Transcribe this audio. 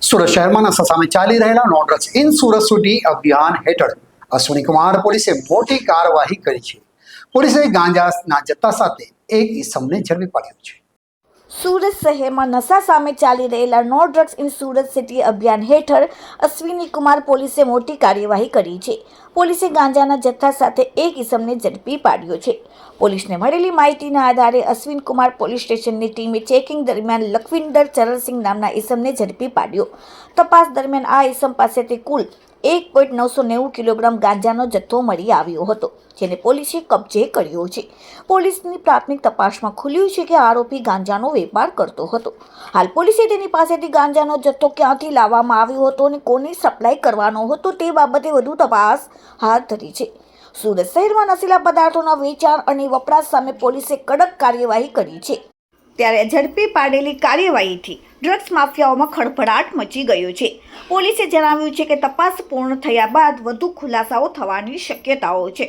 સુરત શહેરમાં નશા સામે ચાલી રહેલા no drugs in Surat city અભિયાન હેઠળ અશ્વિની કુમાર પોલીસે મોટી કાર્યવાહી કરી છે. પોલીસે ગાંજાના જથ્થા સાથે એક ઇસમને ઝડપી પાડ્યો છે. સુરત શહેરમાં નશા સામે ચાલી રહેલા no drugs in Surat city અભિયાન હેઠળ અશ્વિની કુમાર પોલીસે મોટી કાર્યવાહી કરી છે. પોલીસે ગાંજાના જથ્થા સાથે એક ઇસમને ઝડપી પાડ્યો છે. પોલીસને મળેલી માહિતીના આધારે અશ્વિન કુમાર પોલીસ સ્ટેશનની ટીમે ચેકિંગ દરમિયાન લખવિંદર ચરણસિંહ નામના ઇસમને ઝડપી પાડ્યો. તપાસ દરમિયાન આ ઇસમ પાસેથી કુલ 1.990 કિલોગ્રામ ગાંજાનો જથ્થો મળી આવ્યો હતો, જેને પોલીસે કબજે કર્યો છે. પોલીસની પ્રાથમિક તપાસમાં ખુલ્યું છે કે આરોપી ગાંજાનો વેપાર કરતો હતો. હાલ પોલીસે તેની પાસેથી ગાંજાનો જથ્થો ક્યાંથી લાવવામાં આવ્યો હતો અને કોને સપ્લાય કરવાનો હતો તે બાબતે વધુ તપાસ હાથ ધરી છે. સુરત શહેરમાં નશીલા પદાર્થોના વેચાણ અને વપરાશ સામે પોલીસે કડક કાર્યવાહી કરી છે. ત્યારે ઝડપી પાડેલી કાર્યવાહીથી ડ્રગ્સ માફિયાઓમાં ખળભળાટ મચી ગયો છે. પોલીસે જણાવ્યું છે કે તપાસ પૂર્ણ થયા બાદ વધુ ખુલાસાઓ થવાની શક્યતાઓ છે.